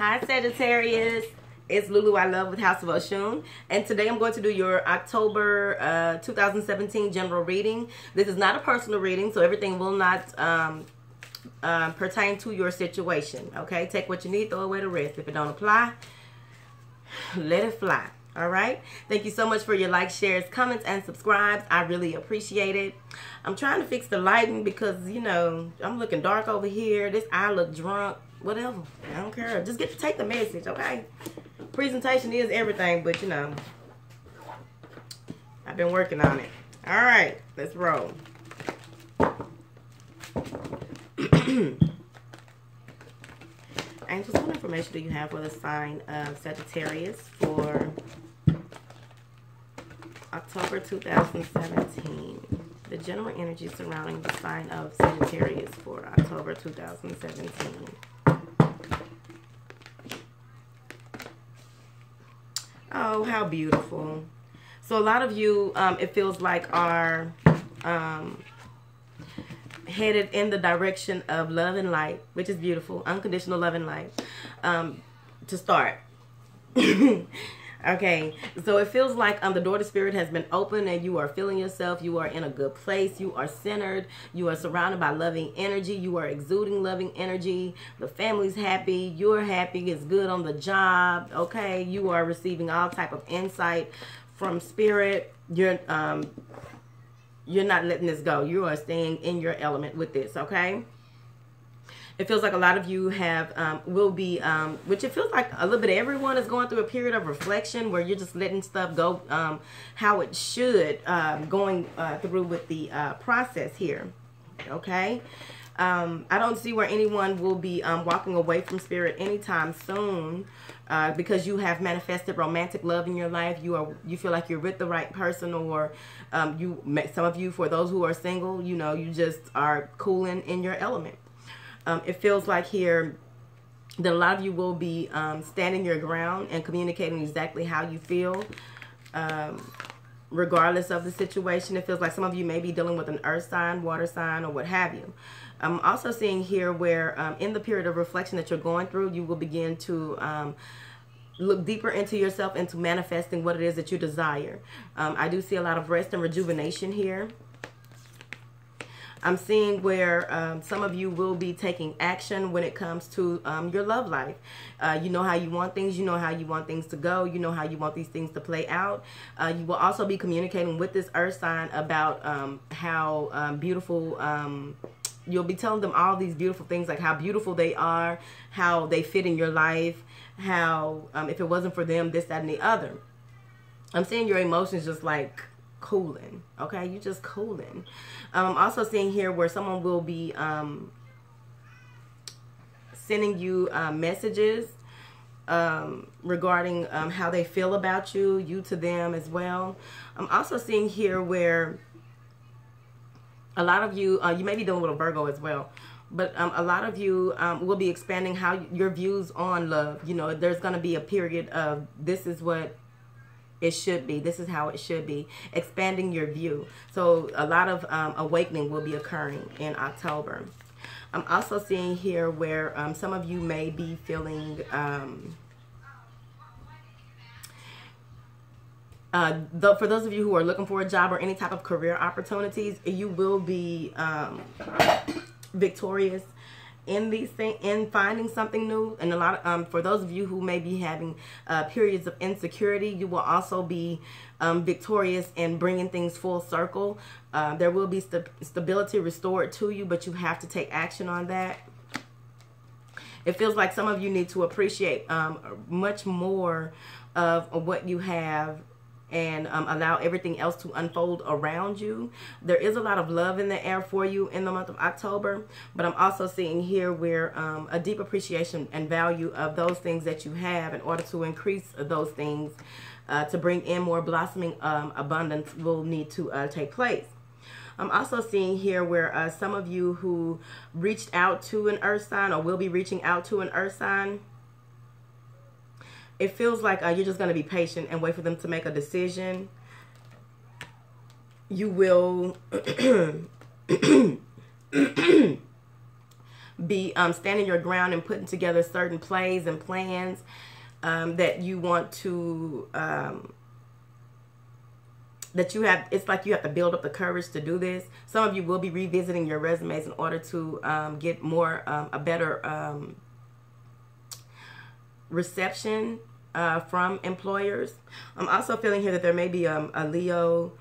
Hi Sagittarius, it's Lulu I Love with House of Oshun, and today I'm going to do your October 2017 general reading. This is not a personal reading, so everything will not pertain to your situation. Okay, take what you need, throw away the rest. If it don't apply, let it fly. All right, thank you so much for your likes, shares, comments, and subscribes. I really appreciate it. I'm trying to fix the lighting because, you know, I'm looking dark over here. This eye look drunk. Whatever, I don't care. Just get to take the message, okay? Presentation is everything, but you know, I've been working on it. All right, let's roll. Angels, what information do you have for the sign of Sagittarius for October 2017? The general energy surrounding the sign of Sagittarius for October 2017. Oh, how beautiful. So a lot of you, it feels like, are headed in the direction of love and light, which is beautiful. Unconditional love and light. To start. Okay, so it feels like the door to spirit has been opened and you are feeling yourself. You are in a good place. You are centered. You are surrounded by loving energy. You are exuding loving energy. The family's happy. You're happy. It's good on the job. Okay, you are receiving all type of insight from spirit. You're not letting this go. You are staying in your element with this. Okay. It feels like a lot of you have, will be, which it feels like a little bit of everyone is going through a period of reflection where you're just letting stuff go how it should, going through with the process here, okay? I don't see where anyone will be walking away from spirit anytime soon because you have manifested romantic love in your life. You feel like you're with the right person, or some of you, for those who are single, you know, you just are cooling in your element. It feels like here that a lot of you will be standing your ground and communicating exactly how you feel, regardless of the situation. It feels like some of you may be dealing with an earth sign, water sign, or what have you. I'm also seeing here where in the period of reflection that you're going through, you will begin to look deeper into yourself, into manifesting what it is that you desire. I do see a lot of rest and rejuvenation here. I'm seeing where some of you will be taking action when it comes to your love life. You know how you want things. You know how you want things to go. You know how you want these things to play out. You will also be communicating with this earth sign about how beautiful, you'll be telling them all these beautiful things, like how beautiful they are, how they fit in your life, how if it wasn't for them, this, that, and the other. I'm seeing your emotions just like cooling. Okay, you just cooling. I'm also seeing here where someone will be sending you messages regarding how they feel about you, you to them as well. I'm also seeing here where a lot of you, you may be dealing with a Virgo as well, but a lot of you will be expanding how your views on love. You know, there's going to be a period of this is what it should be. This is how it should be. Expanding your view. So a lot of awakening will be occurring in October. I'm also seeing here where some of you may be feeling for those of you who are looking for a job or any type of career opportunities, you will be victorious in these things, in finding something new. And a lot of, for those of you who may be having periods of insecurity, you will also be victorious in bringing things full circle. There will be stability restored to you, but you have to take action on that. It feels like some of you need to appreciate much more of what you have and allow everything else to unfold around you. There is a lot of love in the air for you in the month of October, but I'm also seeing here where a deep appreciation and value of those things that you have in order to increase those things to bring in more blossoming abundance will need to take place. I'm also seeing here where some of you who reached out to an earth sign or will be reaching out to an earth sign, it feels like you're just going to be patient and wait for them to make a decision. You will be standing your ground and putting together certain plays and plans that you want to that you have. It's like you have to build up the courage to do this. Some of you will be revisiting your resumes in order to get more a better reception from employers. I'm also feeling here that there may be a Leo,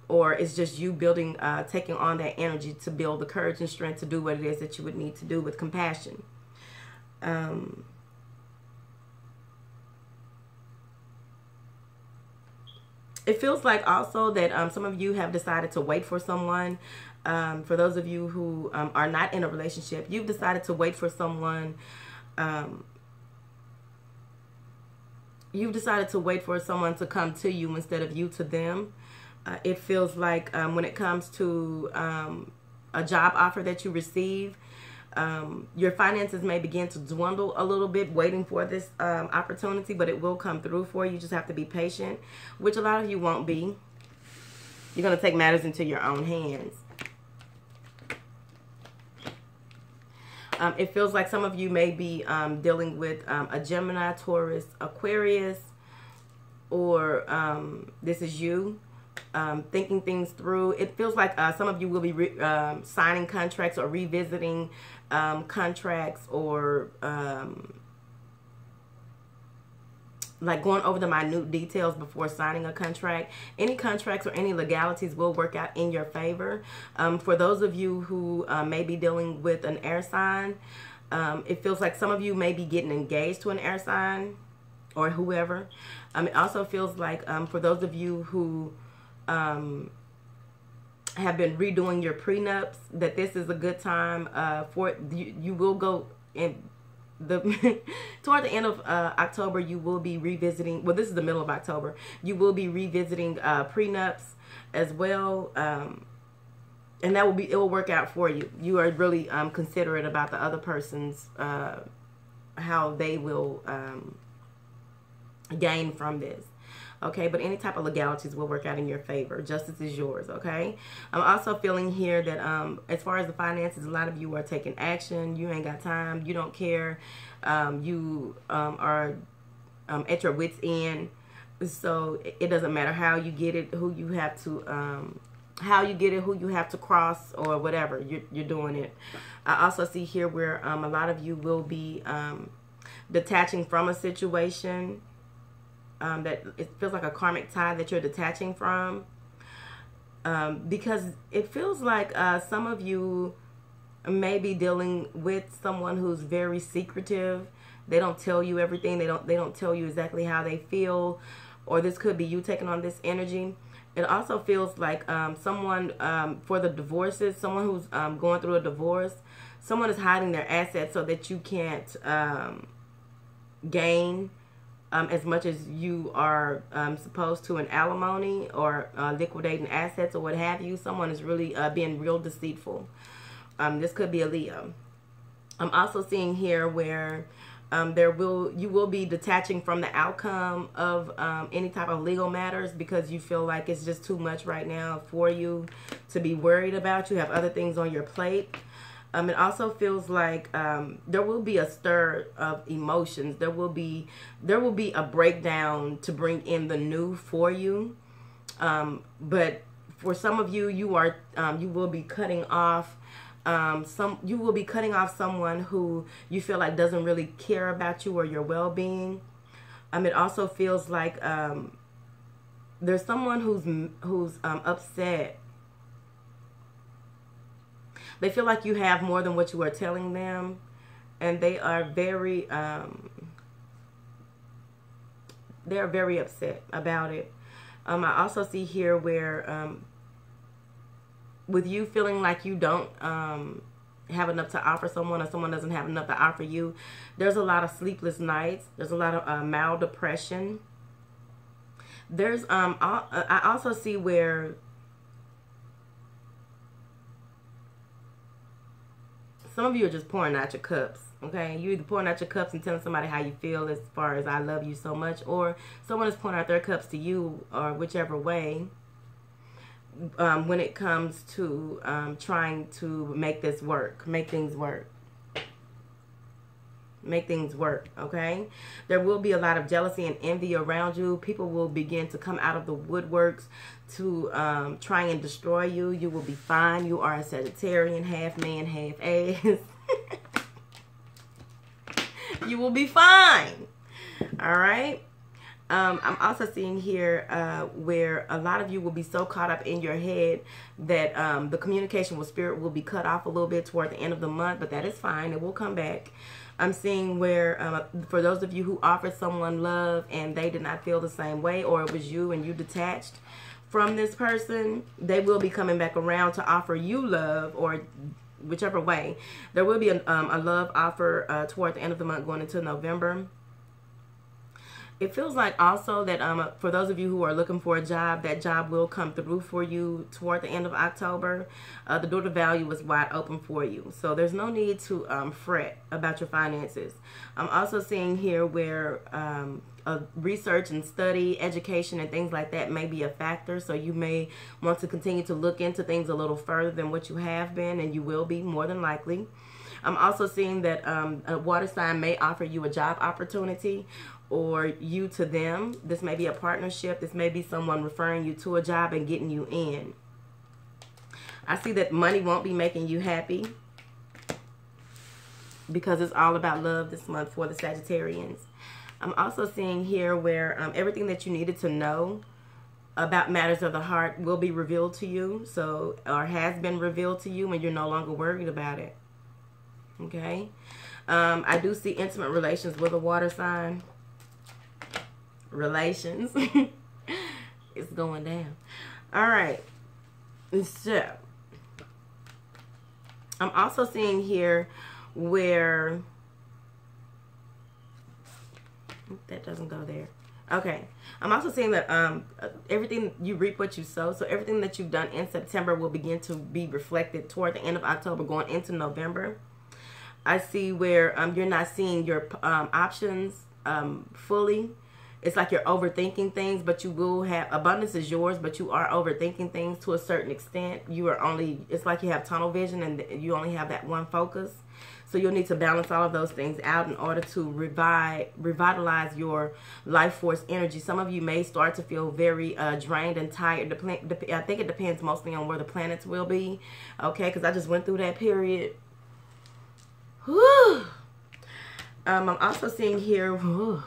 or it's just you building, taking on that energy to build the courage and strength to do what it is that you would need to do with compassion. It feels like also that some of you have decided to wait for someone. For those of you who are not in a relationship, you've decided to wait for someone. You've decided to wait for someone to come to you instead of you to them. It feels like when it comes to a job offer that you receive, your finances may begin to dwindle a little bit waiting for this opportunity, but it will come through for you. You just have to be patient, which a lot of you won't be. You're going to take matters into your own hands. It feels like some of you may be dealing with a Gemini, Taurus, Aquarius, or this is you. Thinking things through. It feels like some of you will be signing contracts or revisiting contracts, or like going over the minute details before signing a contract. Any contracts or any legalities will work out in your favor. For those of you who may be dealing with an air sign, it feels like some of you may be getting engaged to an air sign or whoever. It also feels like for those of you who have been redoing your prenups, that this is a good time for you will go in the toward the end of October. You will be revisiting, well, this is the middle of October, you will be revisiting prenups as well, and that will be, it will work out for you. You are really considerate about the other person's how they will gain from this. Okay, but any type of legalities will work out in your favor. Justice is yours, okay? I'm also feeling here that as far as the finances, a lot of you are taking action. You ain't got time. You don't care. You are at your wit's end. So it doesn't matter how you get it, who you have to, how you get it, who you have to cross, or whatever. You're doing it. I also see here where a lot of you will be detaching from a situation. That it feels like a karmic tie that you're detaching from, because it feels like some of you may be dealing with someone who's very secretive. They don't tell you everything. They don't tell you exactly how they feel, or this could be you taking on this energy. It also feels like someone for the divorces, someone who's going through a divorce, someone is hiding their assets so that you can't gain as much as you are supposed to in alimony or liquidating assets or what have you. Someone is really being real deceitful. This could be a Leo. I'm also seeing here where you will be detaching from the outcome of any type of legal matters, because you feel like it's just too much right now for you to be worried about. You have other things on your plate. It also feels like there will be a stir of emotions. There will be a breakdown to bring in the new for you. But for some of you, you will be cutting off someone who you feel like doesn't really care about you or your well-being. It also feels like there's someone who's upset. They feel like you have more than what you are telling them, and they are very upset about it. I also see here where with you feeling like you don't have enough to offer someone, or someone doesn't have enough to offer you, there's a lot of sleepless nights. There's a lot of mild depression. There's I also see where some of you are just pouring out your cups, okay? You're either pouring out your cups and telling somebody how you feel as far as I love you so much, or someone is pouring out their cups to you, or whichever way, when it comes to trying to make this work, make things work. make things work, okay? There will be a lot of jealousy and envy around you. People will begin to come out of the woodworks to try and destroy you. You will be fine. You are a Sagittarian, half man, half ass. You will be fine. All right? I'm also seeing here where a lot of you will be so caught up in your head that the communication with spirit will be cut off a little bit toward the end of the month, but that is fine. It will come back. I'm seeing where for those of you who offered someone love and they did not feel the same way, or it was you and you detached from this person, they will be coming back around to offer you love, or whichever way. There will be a love offer toward the end of the month going into November. It feels like also that for those of you who are looking for a job, that job will come through for you toward the end of October. The door to value is wide open for you. So there's no need to fret about your finances. I'm also seeing here where research and study, education, and things like that may be a factor. So you may want to continue to look into things a little further than what you have been, and you will be more than likely. I'm also seeing that a water sign may offer you a job opportunity, or you to them. This may be a partnership. This may be someone referring you to a job and getting you in. I see that money won't be making you happy because it's all about love this month for the Sagittarians. I'm also seeing here where everything that you needed to know about matters of the heart will be revealed to you, so, or has been revealed to you, and you're no longer worried about it. Okay? I do see intimate relations with a water sign. Relations. It's going down. All right. So, I'm also seeing here where that doesn't go there. Okay. I'm also seeing that everything, you reap what you sow. So everything that you've done in September will begin to be reflected toward the end of October going into November. I see where you're not seeing your options fully. It's like you're overthinking things, but you will have, abundance is yours, but you are overthinking things to a certain extent. You are only, it's like you have tunnel vision and you only have that one focus. So you'll need to balance all of those things out in order to revitalize your life force energy. Some of you may start to feel very drained and tired. I think it depends mostly on where the planets will be. Okay, because I just went through that period. Whew. I'm also seeing here, whew,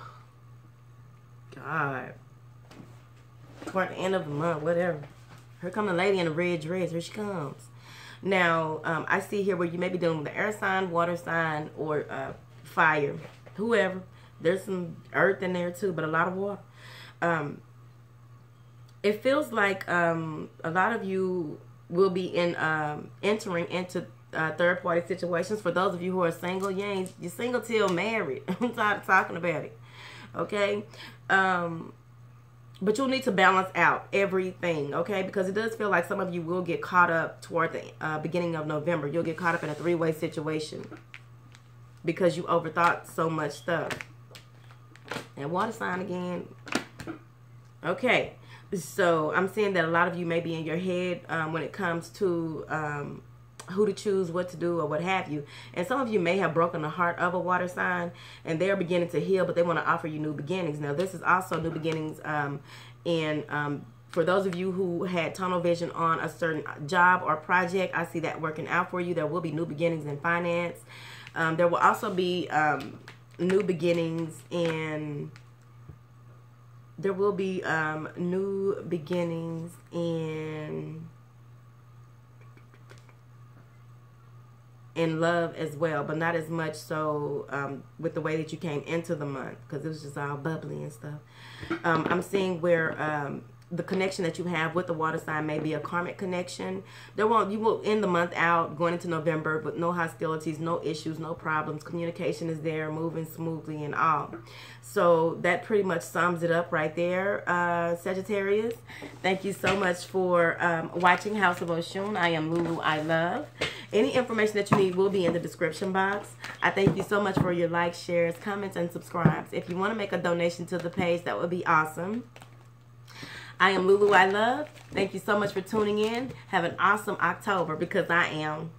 God, toward the end of the month, whatever. Here comes the lady in the red dress. Here she comes. Now, I see here where you may be dealing with the air sign, water sign, or fire. Whoever. There's some earth in there too, but a lot of water. It feels like a lot of you will be entering into third-party situations. For those of you who are single, you're single till married. I'm tired of talking about it. Okay? But you'll need to balance out everything, okay? Because it does feel like some of you will get caught up toward the beginning of November. You'll get caught up in a three-way situation because you overthought so much stuff. And water sign again. Okay. So I'm seeing that a lot of you may be in your head when it comes to who to choose, what to do, or what have you. And some of you may have broken the heart of a water sign and they're beginning to heal, but they want to offer you new beginnings. Now, this is also new beginnings for those of you who had tunnel vision on a certain job or project. I see that working out for you. There will be new beginnings in finance. There will also be new beginnings in... There will be new beginnings in love as well, but not as much so with the way that you came into the month, because it was just all bubbly and stuff. I'm seeing where the connection that you have with the water sign may be a karmic connection. You will end the month out going into November with no hostilities, no issues, no problems. Communication is there, moving smoothly and all. So that pretty much sums it up right there, Sagittarius. Thank you so much for watching House of Oshun. I am Lulu I Love. Any information that you need will be in the description box. I thank you so much for your likes, shares, comments, and subscribes. If you want to make a donation to the page, that would be awesome. I am Lulu I Love. Thank you so much for tuning in. Have an awesome October, because I am.